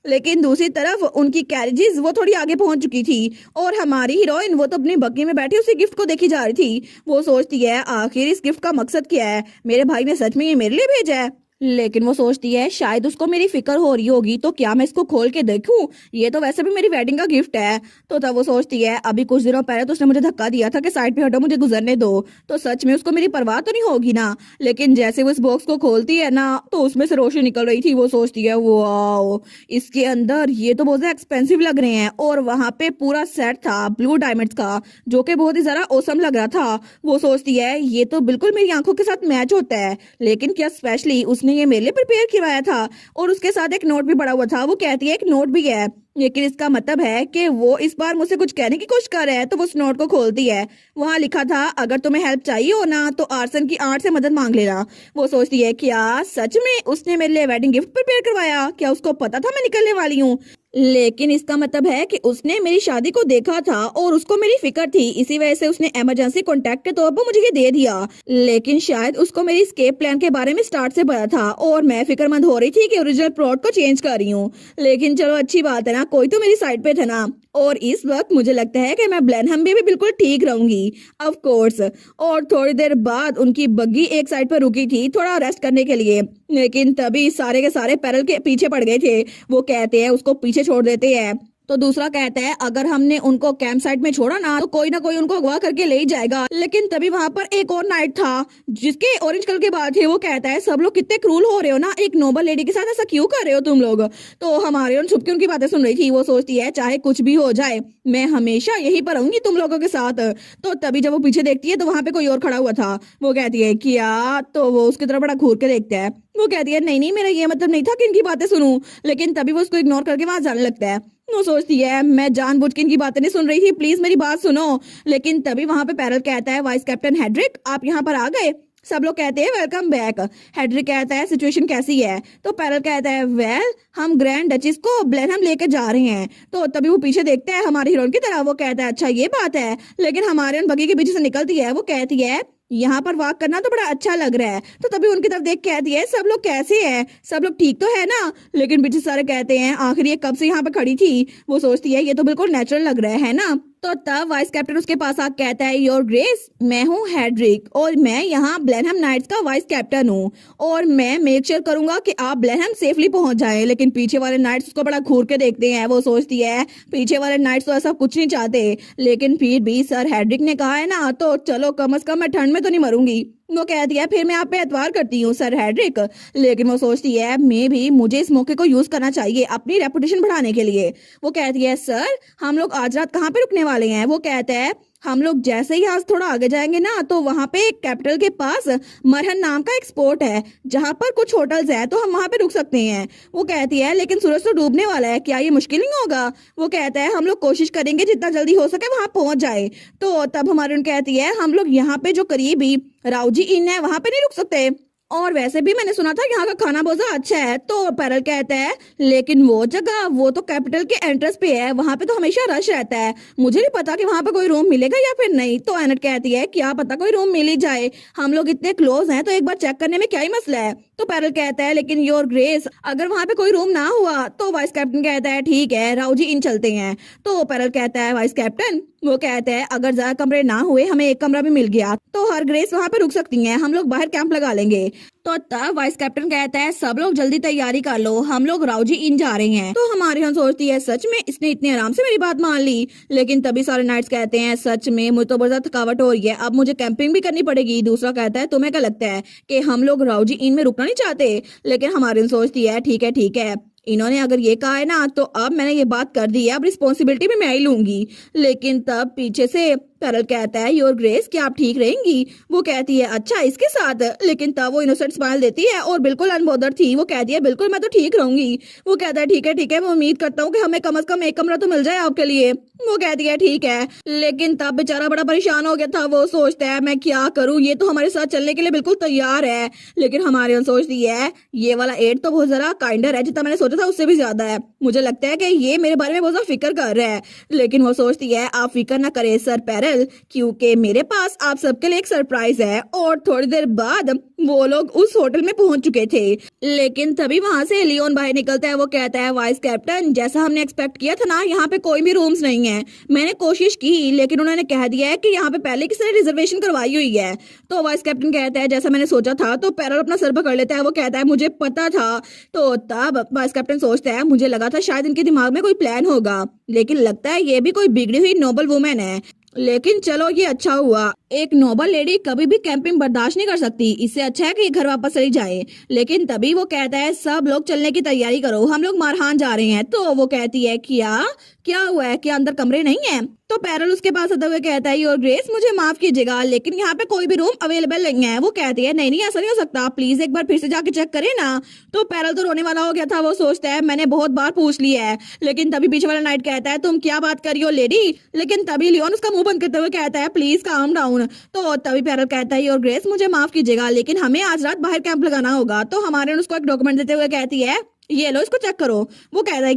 लेकिन दूसरी तरफ उनकी कैरेजेस वो थोड़ी आगे पहुंच चुकी थी और हमारी हीरोइन वो तो अपनी बग्गी में बैठी उसी गिफ्ट को देखी जा रही थी। वो सोचती है आखिर इस गिफ्ट का मकसद क्या है, मेरे भाई ने सच में ये मेरे लिए भेजा है। लेकिन वो सोचती है शायद उसको मेरी फिक्र हो रही होगी, तो क्या मैं इसको खोल के देखूं, ये तो वैसे भी मेरी वेडिंग का गिफ्ट है। तो तब वो सोचती है अभी कुछ दिनों पहले तो उसने मुझे धक्का दिया था कि साइड पे हटो मुझे गुजरने दो, तो सच में उसको मेरी परवाह तो नहीं होगी ना। लेकिन जैसे वो इस बॉक्स को खोलती है ना, तो उसमें से रोशनी निकल रही थी। वो सोचती है वाओ, इसके अंदर ये तो बहुत एक्सपेंसिव लग रहे हैं। और वहां पे पूरा सेट था ब्लू डायमंड्स का, जो कि बहुत ही ज्यादा औसम लग रहा था। वो सोचती है ये तो बिल्कुल मेरी आंखों के साथ मैच होता है, लेकिन क्या स्पेशली उसने ये मेरे लिए प्रिपेयर करवाया था। और उसके साथ एक नोट भी पड़ा हुआ था। वो कहती है एक नोट भी है, लेकिन इसका मतलब है कि वो इस बार मुझसे कुछ कहने की कोशिश कर रहा है। तो वो उस नोट को खोलती है, वहां लिखा था अगर तुम्हें हेल्प चाहिए हो ना तो आर्सन की आर्ट से मदद मांग लेना। वो सोचती है क्या सच में उसने मेरे लिए वेडिंग गिफ्ट प्रिपेयर करवाया, क्या उसको पता था मैं निकलने वाली हूँ। लेकिन इसका मतलब है कि उसने मेरी शादी को देखा था और उसको मेरी फिक्र थी, इसी वजह से उसने इमरजेंसी कॉन्टैक्ट के तौर पर मुझे ये दे दिया। लेकिन शायद उसको मेरी एस्केप प्लान के बारे में स्टार्ट से पता था और मैं फिक्रमंद हो रही थी कि ओरिजिनल प्लॉट को चेंज कर रही हूँ। लेकिन चलो अच्छी बात है ना, कोई तो मेरी साइड पे था ना। और इस वक्त मुझे लगता है कि मैं ब्लेनहम भी बिल्कुल ठीक रहूंगी ऑफ कोर्स। और थोड़ी देर बाद उनकी बग्गी एक साइड पर रुकी थी थोड़ा रेस्ट करने के लिए, लेकिन तभी सारे के सारे पैरल के पीछे पड़ गए थे। वो कहते हैं उसको पीछे छोड़ देते हैं। तो दूसरा कहता है अगर हमने उनको कैंप साइट में छोड़ा ना कोई उनको अगवा करके ले ही जाएगा। लेकिन तभी वहां पर एक और नाइट था जिसके ऑरेंज कलर के बाल थे। वो कहता है सब लोग कितने क्रूल हो रहे हो ना, एक नोबल लेडी के साथ ऐसा क्यों कर रहे हो तुम लोग। तो हमारे और छुप के उनकी बातें सुन रही थी। वो सोचती है चाहे कुछ भी हो जाए मैं हमेशा यहीं पर रहूंगी तुम लोगों के साथ। तो तभी जब वो पीछे देखती है तो वहां पे कोई और खड़ा हुआ था। वो कहती है क्या, तो वो उसकी तरफ बड़ा घूर के देखता है। वो कहती है नहीं नहीं मेरा ये मतलब नहीं था कि इनकी बातें सुनूं। लेकिन तभी वो उसको इग्नोर करके वहां जाने लगता है। वो सोचती है मैं जानबूझ के इनकी बातें नहीं सुन रही थी, प्लीज मेरी बात सुनो। लेकिन तभी वहां पे पैरल कहता है वाइस कैप्टन हेड्रिक आप यहाँ पर आ गए। सब लोग कहते हैं वेलकम बैक। हेड्रिक कहता है सिचुएशन कैसी है। तो पैरल कहता है वेल हम ग्रैंड डचेस को ब्लेनहम लेकर जा रहे हैं। तो तभी वो पीछे देखता है हमारे हीरोइन की तरह। वो कहता है अच्छा ये बात है। लेकिन हमारे उन बगी के पीछे से निकलती है। वो कहती है यहाँ पर वॉक करना तो बड़ा अच्छा लग रहा है। तो तभी उनकी तरफ देख कहती है सब लोग कैसे हैं, सब लोग ठीक तो है ना। लेकिन पीछे सारे कहते हैं आखिर ये कब से यहाँ पे खड़ी थी। वो सोचती है ये तो बिल्कुल नेचुरल लग रहा है ना। तो तब वाइस कैप्टन उसके पास आकर कहता है योर ग्रेस मैं हूँ हेड्रिक और मैं यहाँ ब्लेनहम नाइट्स का वाइस कैप्टन हूँ और मैं मेक श्योर करूंगा कि आप ब्लेनहम सेफली पहुंच जाएं। लेकिन पीछे वाले नाइट्स उसको बड़ा घूर के देखते हैं। वो सोचती है पीछे वाले नाइट्स तो ऐसा कुछ नहीं चाहते, लेकिन फिर भी सर हेड्रिक ने कहा है ना तो चलो कम से कम मैं ठंड में तो नहीं मरूंगी। वो कहती है फिर मैं आप पे एतवार करती हूँ सर हेड्रिक। लेकिन वो सोचती है मे भी मुझे इस मौके को यूज करना चाहिए अपनी रेपुटेशन बढ़ाने के लिए। वो कहती है सर हम लोग आज रात कहाँ पे रुकने वाले हैं। वो कहता है हम लोग जैसे ही आज थोड़ा आगे जाएंगे ना तो वहां पे एक कैपिटल के पास मरहन नाम का एक स्पॉट है जहां पर कुछ होटल्स है, तो हम वहां पे रुक सकते हैं। वो कहती है लेकिन सूरज तो डूबने वाला है, क्या ये मुश्किल नहीं होगा। वो कहता है हम लोग कोशिश करेंगे जितना जल्दी हो सके वहां पहुंच जाए। तो तब हमारी कहती है हम लोग यहाँ पे जो करीबी राउजी इन है वहां पे नहीं रुक सकते, और वैसे भी मैंने सुना था यहाँ का खाना बहुत ज्यादा अच्छा है। तो पैरल कहता है लेकिन वो जगह वो तो कैपिटल के एंट्रेंस पे है, वहां पे तो हमेशा रश रहता है, मुझे नहीं पता कि वहां पे कोई रूम मिलेगा या फिर नहीं। तो एनेट कहती है क्या पता कोई रूम मिल ही जाए, हम लोग इतने क्लोज हैं तो एक बार चेक करने में क्या ही मसला है। तो पैरल कहता है लेकिन योर ग्रेस अगर वहां पे कोई रूम ना हुआ तो वाइस कैप्टन कहता है ठीक है राउजी इन चलते हैं। तो पैरल कहता है वाइस कैप्टन, वो कहते हैं अगर ज्यादा कमरे ना हुए हमें एक कमरा भी मिल गया तो हर ग्रेस वहां पे रुक सकती हैं, हम लोग बाहर कैंप लगा लेंगे। तो तब वाइस कैप्टन कहता है सब लोग जल्दी तैयारी कर लो हम लोग राउजी इन जा रहे हैं। तो हमारी हम सोचती है सच में इसने इतने आराम से मेरी बात मान ली। लेकिन तभी सारे नाइट्स कहते हैं सच में मुझे तो बहुत ज्यादा थकावट हो रही है, अब मुझे कैंपिंग भी करनी पड़ेगी। दूसरा कहता है तुम्हें क्या लगता है कि हम लोग राउजी इन में रुकना नहीं चाहते। लेकिन हमारी सोचती है ठीक है इन्होंने अगर ये कहा है ना तो अब मैंने ये बात कर दी है, अब रिस्पॉन्सिबिलिटी भी मैं ही लूंगी। लेकिन तब पीछे से पैरल कहता है योर ग्रेस क्या आप ठीक रहेंगी? वो कहती है अच्छा इसके साथ, लेकिन तब वो इनोसेंट स्माइल देती है और बिल्कुल अनबॉदर्ड थी। वो कहती है बिल्कुल मैं तो ठीक रहूंगी। वो कहता है ठीक है मैं उम्मीद करता हूँ कि हमें कम से कम एक कमरा तो मिल जाए आपके लिए। वो कहती है ठीक है, लेकिन तब बेचारा बड़ा परेशान हो गया था। वो सोचता है मैं क्या करूँ, ये तो हमारे साथ चलने के लिए बिल्कुल तैयार है, लेकिन हमारे सोचती है ये वाला एड तो बहुत जरा काइंडर है, जितना मैंने सोचा था उससे भी ज्यादा है। मुझे लगता है कि ये मेरे बारे में बहुत ज्यादा फिक्र कर रहा है। लेकिन वो सोचती है आप फिक्र ना करें सर पैरल, क्योंकि मेरे पास आप सबके लिए एक सरप्राइज है। और थोड़ी देर बाद वो लोग उस होटल में पहुंच चुके थे, लेकिन तभी वहां से लियोन बाहर निकलता है। वो कहता है वाइस कैप्टन जैसा हमने एक्सपेक्ट किया था ना, यहाँ पे कोई भी रूम्स नहीं है। मैंने कोशिश की लेकिन उन्होंने कह दिया है कि यहाँ पे पहले किसी ने रिजर्वेशन करवाई हुई है। तो वाइस कैप्टन कहता है जैसा मैंने सोचा था। तो पैरल अपना सर पकड़ लेता है। वो कहता है मुझे पता था। तो तब वाइस कैप्टन सोचता है मुझे लगा था शायद इनके दिमाग में कोई प्लान होगा, लेकिन लगता है ये भी कोई बिगड़ी हुई नोबल वुमेन है। लेकिन चलो ये अच्छा हुआ, एक नोबल लेडी कभी भी कैंपिंग बर्दाश्त नहीं कर सकती, इससे अच्छा है कि घर वापस चली जाए। लेकिन तभी वो कहता है सब लोग चलने की तैयारी करो, हम लोग मारहान जा रहे हैं। तो वो कहती है क्या हुआ है, क्या अंदर कमरे नहीं है? तो पैरल उसके पास आते हुए कहता है योर ग्रेस मुझे माफ कीजिएगा लेकिन यहाँ पे कोई भी रूम अवेलेबल नहीं है। वो कहती है नहीं ऐसा नहीं हो सकता, प्लीज एक बार फिर से जाके चेक करें ना। तो पैरल तो रोने वाला हो गया था। वो सोचता है मैंने बहुत बार पूछ लिया है। लेकिन तभी पीछे वाला नाइट कहता है तुम क्या बात कर रही हो लेडी? लेकिन तभी लियोन उसका मुंह बंद करते हुए कहता है प्लीज काम डाउन। तो तभी पैरल कहता है योर ग्रेस मुझे माफ कीजिएगा लेकिन हमें आज रात बाहर कैंप लगाना होगा। तो हमारे उसको एक डॉक्यूमेंट देते हुए कहती है ये लो इसको चेक करो। वो कहता है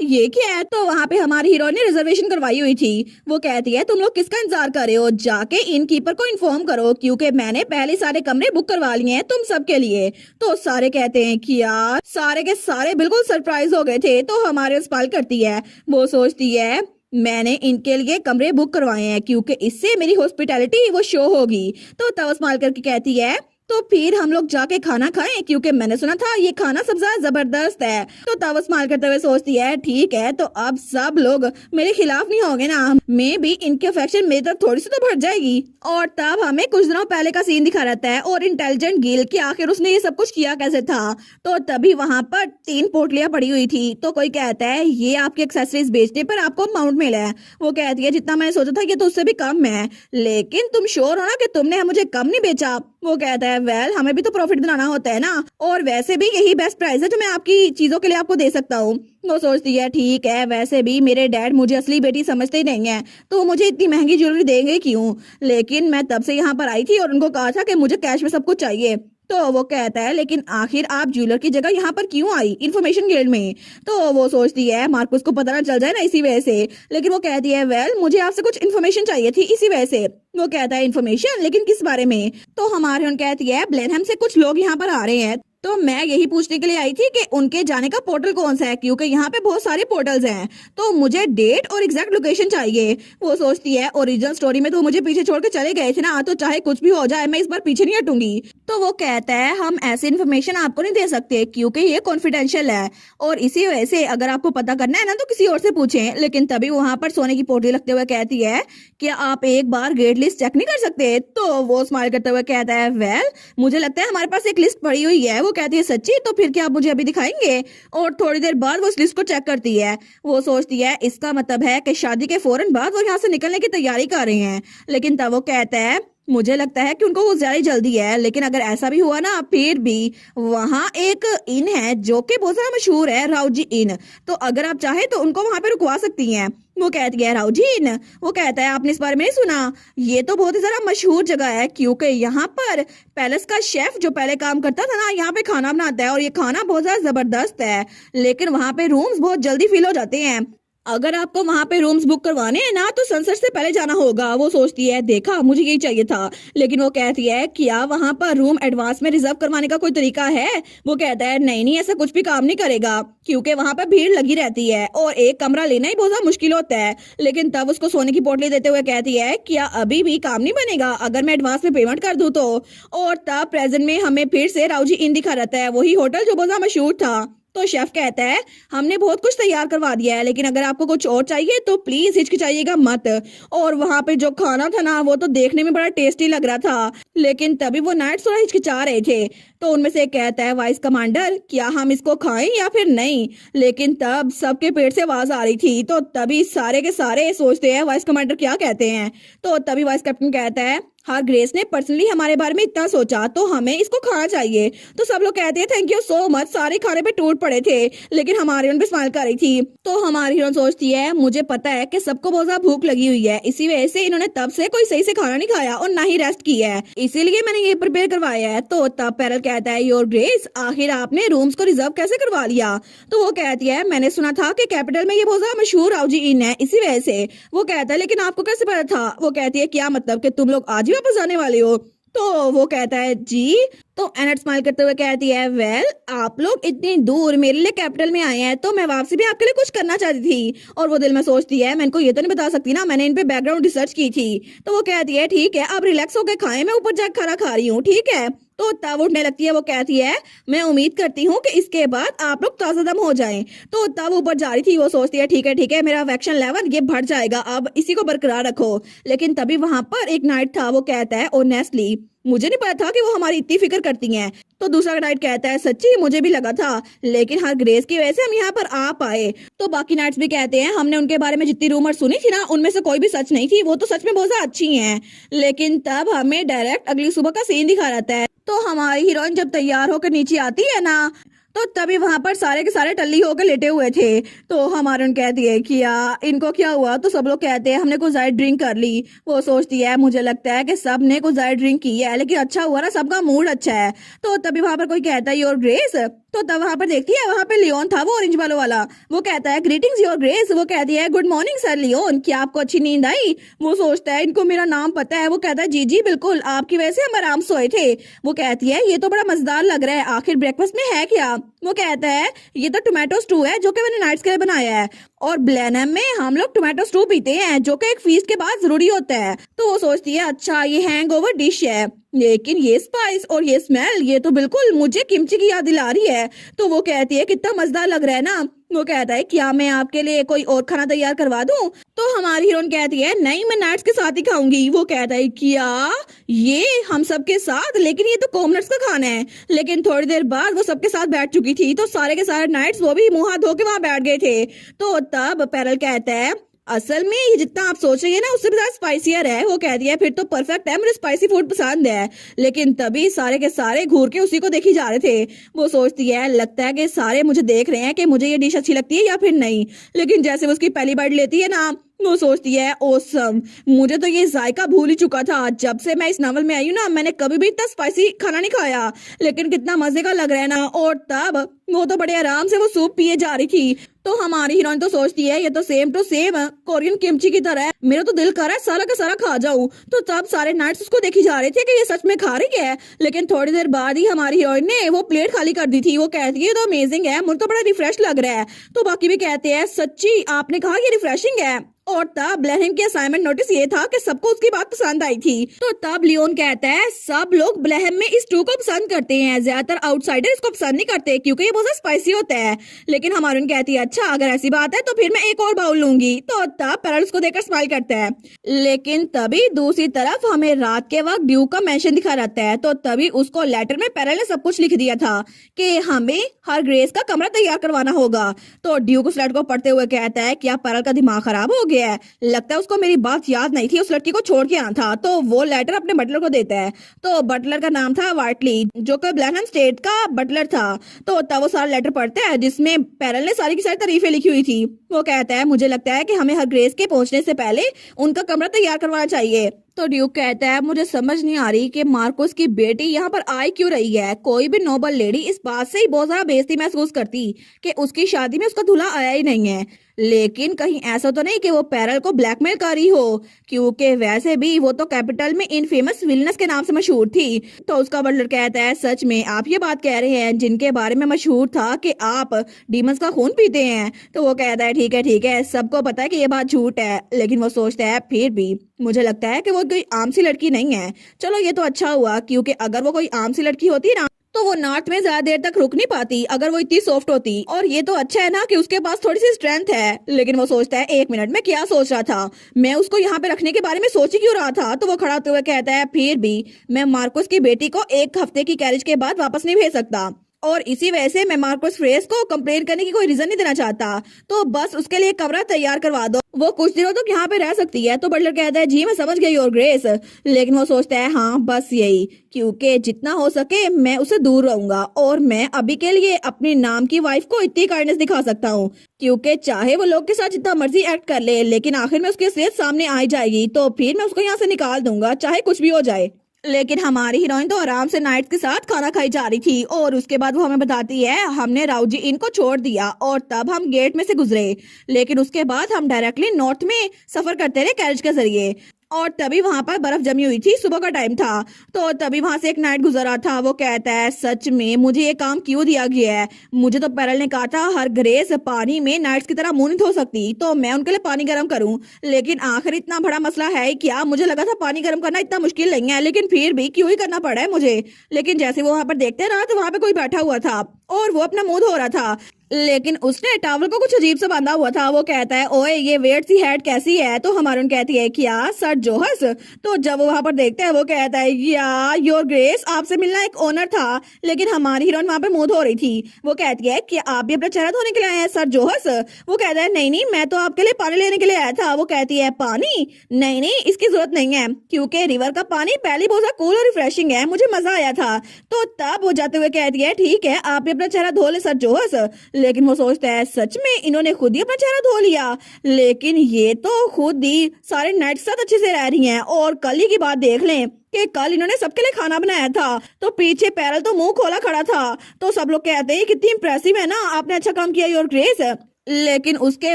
ये क्या है? तो वहाँ पे हमारी हीरो ने रिजर्वेशन करवाई हुई थी। वो कहती है तुम लोग किसका इंतजार कर रहे हो, जाके इन कीपर को इन्फॉर्म करो क्योंकि मैंने पहले सारे कमरे बुक करवा लिए हैं तुम सबके लिए। तो सारे कहते हैं कि यार सारे के सारे बिल्कुल सरप्राइज हो गए थे। तो हमारे स्पाइल करती है, वो सोचती है मैंने इनके लिए कमरे बुक करवाए हैं क्योंकि इससे मेरी हॉस्पिटैलिटी वो शो होगी। तो तब स्माइल करके कहती है तो फिर हम लोग जाके खाना खाएं क्योंकि मैंने सुना था ये खाना सबसे ज्यादा जबरदस्त है। तो तब स्माइल करते हुए सोचती है ठीक है तो अब सब लोग मेरे खिलाफ नहीं होंगे ना, मैं भी इनके अफेक्शन मेरी तरफ थोड़ी सी तो बढ़ जाएगी। और तब हमें कुछ दिनों पहले का सीन दिखा रहता है और इंटेलिजेंट गिल कि आखिर उसने ये सब कुछ किया कैसे था। तो तभी वहां पर 3 पोटलियां पड़ी हुई थी। तो कोई कहता है ये आपकी एक्सेसरीज बेचने पर आपको अमाउंट मिला है। वो कहती है जितना मैंने सोचा था ये तो उससे भी कम है, लेकिन तुम श्योर हो ना कि तुमने मुझे कम नहीं बेचा? वो कहता है वेल हमें भी तो प्रॉफिट बनाना होता है ना, और वैसे भी यही बेस्ट प्राइस है जो मैं आपकी चीजों के लिए आपको दे सकता हूँ। वो सोचती है ठीक है वैसे भी मेरे डैड मुझे असली बेटी समझते ही नहीं है तो मुझे इतनी महंगी ज्वेलरी देंगे क्यों, लेकिन मैं तब से यहाँ पर आई थी और उनको कहा था कि मुझे कैश में सब कुछ चाहिए। तो वो कहता है लेकिन आखिर आप ज्वेलर की जगह यहाँ पर क्यों आई इन्फॉर्मेशन गिल्ड में? तो वो सोचती है मार्कुस को पता ना चल जाए ना इसी वजह से। लेकिन वो कहती है वेल मुझे आपसे कुछ इन्फॉर्मेशन चाहिए थी इसी वजह से। वो कहता है इन्फॉर्मेशन लेकिन किस बारे में? तो हमारे उन कहती है ब्लेनहम से कुछ लोग यहाँ पर आ रहे हैं तो मैं यही पूछने के लिए आई थी कि उनके जाने का पोर्टल कौन सा है क्योंकि यहाँ पे बहुत सारे पोर्टल्स हैं, तो मुझे डेट और एग्जैक्ट लोकेशन चाहिए। वो सोचती है ओरिजिनल स्टोरी में तो मुझे पीछे छोड़ के चले गए थे ना, तो चाहे कुछ भी हो जाए मैं इस बार पीछे नहीं हटूंगी। तो वो कहता है हम ऐसी इन्फॉर्मेशन आपको नहीं दे सकते क्योंकि ये कॉन्फिडेंशियल है और इसी वजह से अगर आपको पता करना है ना तो किसी और से पूछें। लेकिन तभी वहां पर सोने की पोटली लगते हुए कहती है क्या आप एक बार गेट लिस्ट चेक नहीं कर सकते? तो वो स्माइल करते हुए कहता है वेल मुझे लगता है हमारे पास एक लिस्ट पड़ी हुई है। वो कहती है सच्ची? तो फिर क्या आप मुझे अभी दिखाएंगे? और थोड़ी देर बाद वो उस लिस्ट को चेक करती है। वो सोचती है इसका मतलब है कि शादी के फौरन बाद वो यहाँ से निकलने की तैयारी कर रहे हैं। लेकिन तब वो कहता है मुझे लगता है कि उनको कुछ ज्यादा जल्दी है, लेकिन अगर ऐसा भी हुआ ना फिर भी वहाँ एक इन है जो कि बहुत ज्यादा मशहूर है, राउजी इन। तो अगर आप चाहे तो उनको वहां पे रुकवा सकती हैं। वो कहती है राउजी इन? वो कहता है आपने इस बारे में नहीं सुना? ये तो बहुत ही ज्यादा मशहूर जगह है क्योंकि यहाँ पर पैलेस का शेफ जो पहले काम करता था ना यहाँ पे खाना बनाता है और ये खाना बहुत ज्यादा जबरदस्त है, लेकिन वहाँ पे रूम्स बहुत जल्दी फिल हो जाते हैं। अगर आपको वहां पे रूम्स बुक करवाने हैं ना तो सनसेट से पहले जाना होगा। वो सोचती है देखा मुझे यही चाहिए था। लेकिन वो कहती है क्या वहां पर रूम एडवांस में रिजर्व करवाने का कोई तरीका है? वो कहता है नहीं ऐसा कुछ भी काम नहीं करेगा क्योंकि वहां पर भीड़ लगी रहती है और एक कमरा लेना ही बहुत ज्यादा मुश्किल होता है। लेकिन तब उसको सोने की पोटली देते हुए कहती है क्या अभी भी काम नहीं बनेगा अगर मैं एडवांस में पेमेंट कर दूं तो? और तब प्रेजेंट में हमें फिर से राउजी इन दिखा रहता है, वही होटल जो बहुत ज्यादा मशहूर था। तो शेफ कहता है हमने बहुत कुछ तैयार करवा दिया है, लेकिन अगर आपको कुछ और चाहिए तो प्लीज हिचकिचाइएगा मत। और वहां पे जो खाना था ना वो तो देखने में बड़ा टेस्टी लग रहा था, लेकिन तभी वो नाइट्स थोड़ा हिचकिचा रहे थे। तो उनमें से एक कहता है वाइस कमांडर क्या हम इसको खाएं या फिर नहीं। लेकिन तब सबके पेट से आवाज आ रही थी, तो तभी सारे के सारे सोचते हैं वाइस कमांडर क्या कहते हैं। तो तभी वाइस कैप्टन कहता है हाँ ग्रेस ने पर्सनली हमारे बारे में इतना सोचा तो हमें इसको खाना चाहिए। तो सब लोग कहते हैं थैंक यू सो मच। सारे खाने पे टूट पड़े थे, लेकिन हमारी हीरोइन पे स्माइल कर रही थी। तो हमारी हीरोइन सोचती है मुझे पता है कि सबको बहुत ज्यादा भूख लगी हुई है, इसी वजह से इन्होंने तब से कोई सही से खाना नहीं खाया और ना ही रेस्ट किया है, इसीलिए मैंने ये प्रिपेयर करवाया है। तो तब पैरल कहता है योर ग्रेस आखिर आपने रूम्स को रिजर्व कैसे करवा लिया। तो वो कहती है मैंने सुना था कि कैपिटल में ये बहुत ज्यादा मशहूर राउजी इन है, इसी वजह से। वो कहता है लेकिन आपको कैसे पता था। वो कहती है क्या मतलब कि तुम लोग आज ही वापस जाने वाले हो। तो वो कहता है जी। तो एनेट स्माइल करते हुए कहती है वेल आप लोग इतनी दूर मेरे लिए कैपिटल में आए हैं तो मैं वापसी भी आपके लिए कुछ करना चाहती थी। और वो दिल में सोचती है मैं इनको ये तो नहीं बता सकती ना, मैंने इन पे बैकग्राउंड रिसर्च की थी। तो वो कहती है ठीक है आप रिलैक्स होकर खाएं, मैं ऊपर जाकर खाना खा रही हूँ, ठीक है। तो तब उठने लगती है। वो कहती है मैं उम्मीद करती हूँ कि इसके बाद आप लोग ताजा दम हो जाएं। तो तब ऊपर जा रही थी। वो सोचती है ठीक है मेरा अफेक्शन लेवल ये बढ़ जाएगा, अब इसी को बरकरार रखो। लेकिन तभी वहां पर एक नाइट था। वो कहता है ऑनेस्टली मुझे नहीं पता था कि वो हमारी इतनी फिक्र करती हैं। तो दूसरा नाइट कहता है सच्ची मुझे भी लगा था, लेकिन हर ग्रेस की वजह से हम यहाँ पर आ पाए। तो बाकी नाइट्स भी कहते हैं हमने उनके बारे में जितनी रूमर सुनी थी ना उनमें से कोई भी सच नहीं थी, वो तो सच में बहुत ज्यादा अच्छी हैं। लेकिन तब हमें डायरेक्ट अगली सुबह का सीन दिखा रहता है। तो हमारी हीरोइन जब तैयार होकर नीचे आती है ना तो तभी वहां पर सारे के सारे टल्ली होकर लेटे हुए थे। तो हमारे उन कहती है कि इनको क्या हुआ। तो सब लोग कहते हैं हमने कुछ ज्यादा ड्रिंक कर ली। वो सोचती है मुझे लगता है कि सब ने कुछ ज्यादा ड्रिंक की है, लेकिन अच्छा हुआ ना सबका मूड अच्छा है। तो तभी वहां पर कोई कहता है योर ग्रेस। तो तब वहां पर देखती है वहां पे लियोन था, वो ऑरेंज बालों वाला। वो कहता है ग्रीटिंग्स योर ग्रेस। वो कहती है गुड मॉर्निंग सर लियोन, क्या आपको अच्छी नींद आई। वो सोचता है इनको मेरा नाम पता है। वो कहता है जी जी बिल्कुल, आपकी वजह से हम आराम सोए थे। वो कहती है ये तो बड़ा मजेदार लग रहा है, आखिर ब्रेकफास्ट में है क्या। वो कहता है ये तो टोमेटो स्टू है जो कि मैंने नाइट्स के लिए बनाया है, और ब्लेनम में हम लोग टोमेटो स्टू पीते हैं जो कि एक फीस्ट के बाद जरूरी होता है। तो वो सोचती है अच्छा ये हैंगओवर डिश है, लेकिन ये स्पाइस और ये स्मेल ये तो बिल्कुल मुझे किमची की याद दिला रही है। तो वो कहती है कितना मजेदार लग रहा है ना। वो कहता है क्या मैं आपके लिए कोई और खाना तैयार करवा दूं। तो हमारी हीरोइन कहती है नहीं मैं नाइट्स के साथ ही खाऊंगी। वो कहता है क्या ये हम सबके साथ, लेकिन ये तो कॉमनर्स का खाना है। लेकिन थोड़ी देर बाद वो सबके साथ बैठ चुकी थी, तो सारे के सारे नाइट्स वो भी मुंह हाथ धो के वहां बैठ गए थे। तो तब पैरल कहता है असल में ये जितना आप सोच रही है ना उससे भी ज्यादा स्पाइसियर है। वो कहती है फिर तो परफेक्ट है, मुझे स्पाइसी फूड पसंद है। लेकिन तभी सारे के सारे घूर के उसी को देखी जा रहे थे। वो सोचती है लगता है कि सारे मुझे देख रहे हैं कि मुझे ये डिश अच्छी लगती है या फिर नहीं। लेकिन जैसे वो उसकी पहली बाइट लेती है ना वो सोचती है ओसम, मुझे तो ये जायका भूल ही चुका था। जब से मैं इस नावल में आई हूँ ना मैंने कभी भी इतना स्पाइसी खाना नहीं खाया, लेकिन कितना मजे का लग रहा है ना। और तब वो तो बड़े आराम से वो सूप पिए जा रही थी। तो हमारी हीरोइन तो सोचती है ये तो same to same Korean kimchi की तरह है, मेरा तो दिल कर रहा है सारा का सारा खा जाऊं। तो तब सारे नाइट्स उसको देखी जा रहे थे कि ये सच में खा रही है। लेकिन थोड़ी देर बाद ही हमारी हीरोइन ने वो प्लेट खाली कर दी थी। वो कहती है ये तो अमेजिंग है, मुझे तो बड़ा रिफ्रेश लग रहा है। तो बाकी भी कहते हैं सच्ची आपने कहा ये रिफ्रेशिंग है। और तब ब्लेनहेम की असाइनमेंट नोटिस ये था कि सबको उसकी बात पसंद आई थी। तो तब लियोन कहता है सब लोग ब्लेनहेम में इस स्टू को पसंद करते हैं, ज्यादातर आउटसाइडर इसको पसंद नहीं करते क्योंकि ये बहुत स्पाइसी होता है। लेकिन हमारी कहती है अच्छा अगर ऐसी बात है तो फिर मैं एक और बाउल लूंगी। तो तब पैरल उसको देखकर स्माइल करता है। लेकिन तभी दूसरी तरफ हमें रात के वक्त ड्यूक का मेंशन दिखा रहता है। तो तभी उसको लेटर में पैरल ने सब कुछ लिख दिया था कि हमें हर ग्रेस का कमरा तैयार करवाना होगा। तो ड्यूक उस लेटर को पढ़ते हुए कहता है क्या पैरल का दिमाग खराब हो गया है, लगता है उसको मेरी बात याद नहीं थी, उस लड़की को छोड़ के आना था। तो वो लेटर अपने बटलर को देता है। तो बटलर का नाम था वाइटली जो कि ब्लैनहम स्टेट का बटलर था। तो तब वो सारा लेटर पढ़ता है जिसमें पैरल ने सारी की सारी तारीफें लिखी हुई थी। वो कहता है मुझे लगता है कि हमें हर ग्रेस के पहुंचने से पहले उनका कमरा तैयार करवाना चाहिए। तो ड्यूक कहता है मुझे समझ नहीं आ रही कि मार्कोस की बेटी यहाँ पर आई क्यों रही है। कोई भी नोबल लेडी इस बात से ही बहुत ज्यादा बेइज्जती महसूस करती कि उसकी शादी में उसका दूल्हा आया ही नहीं है। लेकिन कहीं ऐसा तो नहीं कि वो पैरल को ब्लैकमेल कर रही हो, क्योंकि वैसे भी वो तो कैपिटल में इनफेमस विलनेस के नाम से मशहूर थी। तो उसका बटलर कहता है सच में आप ये बात कह रहे हैं जिनके बारे में मशहूर था कि आप डीमंस का खून पीते हैं। तो वो कहता है ठीक है सबको पता है कि ये बात झूठ है। लेकिन वो सोचता है फिर भी मुझे लगता है कि वो कोई आम सी लड़की नहीं है। चलो ये तो अच्छा हुआ, क्योंकि अगर वो कोई आम सी लड़की होती ना तो वो नॉर्थ में ज्यादा देर तक रुक नहीं पाती अगर वो इतनी सॉफ्ट होती। और ये तो अच्छा है ना कि उसके पास थोड़ी सी स्ट्रेंथ है। लेकिन वो सोचता है, एक मिनट में क्या सोच रहा था, मैं उसको यहाँ पे रखने के बारे में सोच ही क्यों रहा था। तो वो खड़ा होते हुए कहता है, फिर भी मैं मार्कोस की बेटी को एक हफ्ते की कैरेज के बाद वापस नहीं भेज सकता, और इसी वजह से मैं मार्कोस फ्रेस को कंप्लेन करने की कोई रीजन नहीं देना चाहता। तो बस उसके लिए कमरा तैयार करवा दो, वो कुछ दिनों तक यहाँ पे रह सकती है। तो बटलर कहता है, जी मैं समझ गई योर ग्रेस। लेकिन वो सोचता है, हाँ बस यही, क्योंकि जितना हो सके मैं उसे दूर रहूंगा, और मैं अभी के लिए अपने नाम की वाइफ को इतनी काइंडनेस दिखा सकता हूँ, क्योंकि चाहे वो लोग के साथ जितना मर्जी एक्ट कर ले, लेकिन आखिर में उसकी असलियत सामने आ जाएगी, तो फिर मैं उसको यहाँ से निकाल दूंगा, चाहे कुछ भी हो जाए। लेकिन हमारी हीरोइन तो आराम से नाइट्स के साथ खाना खाई जा रही थी, और उसके बाद वो हमें बताती है, हमने राउजी इन को छोड़ दिया और तब हम गेट में से गुजरे, लेकिन उसके बाद हम डायरेक्टली नॉर्थ में सफर करते रहे कैरेज के जरिए, और तभी वहां पर बर्फ जमी हुई थी, सुबह का टाइम था। तो तभी वहां से एक नाइट गुजर रहा था। वो कहता है, सच में मुझे ये काम क्यों दिया गया है, मुझे तो पैरल ने कहा था हर ग्रेस पानी में नाइट्स की तरह मुंह नहीं धो सकती, तो मैं उनके लिए पानी गर्म करूं। लेकिन आखिर इतना बड़ा मसला है क्या, मुझे लगा था पानी गर्म करना इतना मुश्किल नहीं है, लेकिन फिर भी क्यों ही करना पड़ा है मुझे। लेकिन जैसे वो वहां पर देखते रहा तो वहां पे कोई बैठा हुआ था और वो अपना मुंह धो रहा था, लेकिन उसने टॉवल को कुछ अजीब सा बांधा हुआ था। वो कहता है, ओए ये वेट सी हेड कैसी है। तो हमारून कहती है, क्या सर जोहस। तो जब वो वहां पर देखता है वो कहता है, या योर ग्रेस आपसे मिलना एक ऑनर था। लेकिन हमारी हीरोइन वहां पे मुंह धो रही थी। वो कहती है कि आप भी अपना चेहरा धोने के लिए आए हैं सर जोहस। वो कहता है, नहीं नहीं मैं तो आपके लिए पानी लेने के लिए आया था। वो कहती है, पानी? नहीं नहीं इसकी जरूरत नहीं है, क्योंकि रिवर का पानी पहले बहुत ज्यादा कूल और रिफ्रेशिंग है, मुझे मजा आया था। तो तब वो जाते हुए कहती है, ठीक है आप भी अपना चेहरा धो ले सर जोहस। लेकिन वो सोचता है, सच में इन्होंने खुद ही अपना चेहरा धो लिया, लेकिन ये तो खुद ही सारे नाइट के साथ अच्छे से रह रही हैं। और कल ही की बात देख लें कि कल इन्होंने सबके लिए खाना बनाया था, तो पीछे पैरल तो मुंह खोला खड़ा था। तो सब लोग कहते हैं, कितनी इंप्रेसिव है ना, आपने अच्छा काम किया योर ग्रेस। लेकिन उसके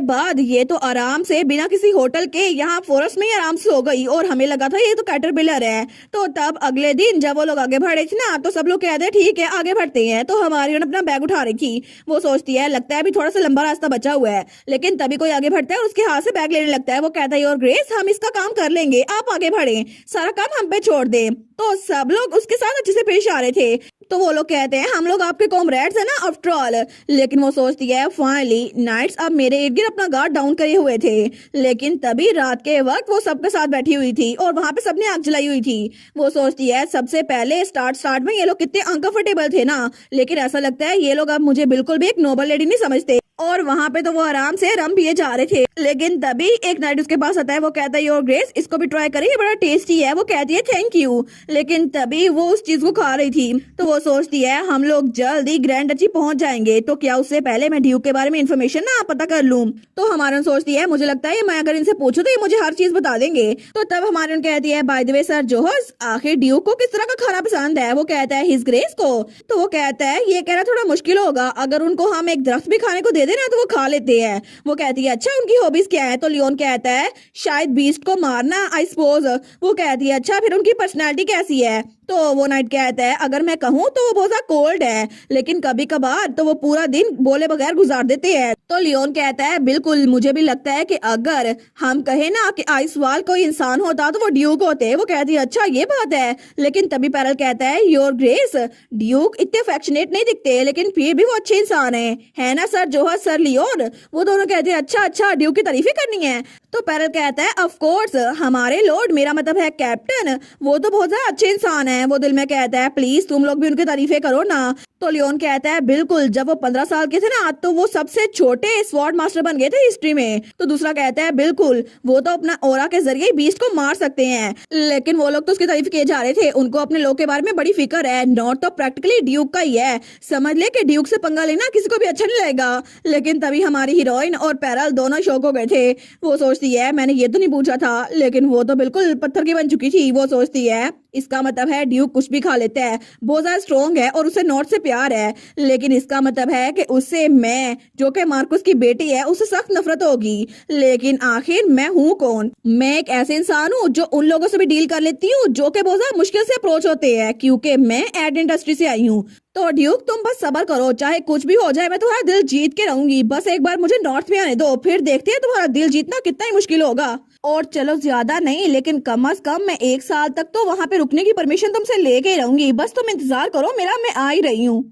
बाद ये तो आराम से बिना किसी होटल के यहाँ फॉरेस्ट में ही आराम से सो गई, और हमें लगा था ये तो कैटरपिलर है। तो तब अगले दिन जब वो लोग आगे बढ़े थे ना, तो सब लोग कहते हैं, ठीक है आगे बढ़ते हैं। तो हमारी अपना बैग उठा रही थी। वो सोचती है, लगता है अभी थोड़ा सा लंबा रास्ता बचा हुआ है, लेकिन तभी कोई आगे बढ़ता है और उसके हाथ से बैग लेने लगता है। वो कहता है, योर ग्रेस हम इसका काम कर लेंगे, आप आगे बढ़े, सारा काम हम पे छोड़ दे। तो सब लोग उसके साथ अच्छे से पेश आ रहे थे। तो वो लोग कहते हैं, हम लोग आपके कॉमरेड्स हैं ना आफ्टर ऑल। लेकिन वो सोचती है, फाइनली नाइट्स अब मेरे इर्द गिर्द अपना गार्ड डाउन करे हुए थे। लेकिन तभी रात के वक्त वो सबके साथ बैठी हुई थी और वहां पे सबने आग जलाई हुई थी। वो सोचती है, सबसे पहले स्टार्ट में ये लोग कितने अनकंफर्टेबल थे ना, लेकिन ऐसा लगता है ये लोग अब मुझे बिल्कुल भी एक नोबल लेडी नहीं समझते। और वहां पे तो वो आराम से रम पिए जा रहे थे। लेकिन तभी एक नाइट उसके पास आता है। वो कहता है, योर ग्रेस इसको भी ट्राई करें, ये बड़ा टेस्टी है। वो कहती है, थैंक यू। लेकिन तभी वो उस चीज को खा रही थी। तो वो सोचती है, हम लोग जल्द ही ग्रैंड डची पहुंच जाएंगे, तो क्या उससे पहले मैं ड्यूक के बारे में इन्फॉर्मेशन ना पता कर लूं। तो हमारन सोचती है, मुझे लगता है मैं अगर इनसे पूछूं तो ये मुझे हर चीज बता देंगे। तो तब हमारन कहती है, बाय द वे सर जोहस आखिर ड्यूक को किस तरह का खाना पसंद है। वो कहता है, हिज ग्रेस को। तो वो कहता है, ये कहना थोड़ा मुश्किल होगा, अगर उनको हम एक दरख्त भी खाने को दे देना तो वो खा लेते हैं। वो कहती है, अच्छा उनकी हॉबीज क्या है। तो लियोन कहता है, शायद बीस्ट को मारना आई सपोज। वो कहती है, अच्छा फिर उनकी पर्सनालिटी कैसी है। तो वो नाइट कहता है, अगर मैं कहूँ तो वो बहुत ज्यादा कोल्ड है, लेकिन कभी कभार तो वो पूरा दिन बोले बगैर गुजार देते हैं। तो लियोन कहता है, बिल्कुल मुझे भी लगता है कि अगर हम कहे ना कि आइसवाल कोई इंसान होता तो वो ड्यूक होते। वो कहती है, अच्छा ये बात है। लेकिन तभी पैरल कहता है, योर ग्रेस ड्यूक इतने अफेक्शनेट नहीं दिखते, लेकिन फिर भी वो अच्छे इंसान है ना सर जोहस सर लियोन। वो दोनों कहते हैं, अच्छा अच्छा ड्यूक की तारीफें करनी है। तो पैरल कहता है, ऑफ कोर्स हमारे लॉर्ड, मेरा मतलब है कैप्टन, वो तो बहुत ज्यादा अच्छे इंसान है। वो दिल में कहता है, प्लीज तुम लोग भी उनकी तारीफें करो ना। तो लियोन कहता है, बिल्कुल जब वो 15 साल के थे ना तो वो सबसे छोटे स्वॉर्ड मास्टर बन गए थे हिस्ट्री में। तो दूसरा कहता है, बिल्कुल वो तो अपना ओरा के जरिए बीस्ट को मार सकते हैं। लेकिन वो लोग तो उसकी तारीफ किए जा रहे थे, उनको अपने लोग के बारे में बड़ी फिक्र है। नॉर्थ तो प्रैक्टिकली ड्यूक का ही है, समझ ले कि ड्यूक से पंगा लेना किसी को भी अच्छा नहीं लगेगा। लेकिन तभी हमारी हीरोइन और पैरल दोनों शौक हो गए थे। वो सोचती है, मैंने ये तो नहीं पूछा था, लेकिन वो तो बिल्कुल पत्थर की बन चुकी थी। वो सोचती है, इसका मतलब है ड्यूक कुछ भी खा लेता है, बहुत ज्यादा स्ट्रॉन्ग है और उसे नॉर्थ से प्यार है। लेकिन इसका मतलब है कि उससे मैं जो कि मार्कुस की बेटी है उससे सख्त नफरत होगी। लेकिन आखिर मैं हूँ कौन? मैं एक ऐसे इंसान हूँ जो उन लोगों से भी डील कर लेती हूँ जो कि बहुत ज्यादा मुश्किल से अप्रोच होते हैं, क्योंकि मैं एड इंडस्ट्री से आई हूँ। तो ड्यूक तुम बस सब्र करो, चाहे कुछ भी हो जाए मैं तुम्हारा दिल जीत के रहूंगी। बस एक बार मुझे नॉर्थ में आने दो, फिर देखते हैं तुम्हारा दिल जीतना कितना ही मुश्किल होगा। और चलो ज्यादा नहीं लेकिन कम से कम मैं 1 साल तक तो वहां पे रुकने की परमिशन तुमसे लेके ही रहूंगी। बस तुम इंतजार करो मेरा, मैं आ ही रही हूँ।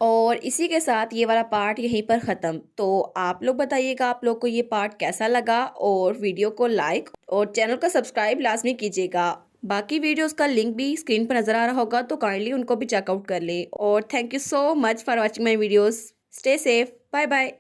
और इसी के साथ ये वाला पार्ट यहीं पर ख़त्म। तो आप लोग बताइएगा आप लोग को ये पार्ट कैसा लगा, और वीडियो को लाइक और चैनल को सब्सक्राइब लाजमी कीजिएगा। बाकी वीडियोस का लिंक भी स्क्रीन पर नज़र आ रहा होगा, तो काइंडली उनको भी चेकआउट कर ले। और thank you so much for watching my videos. Stay safe, bye bye.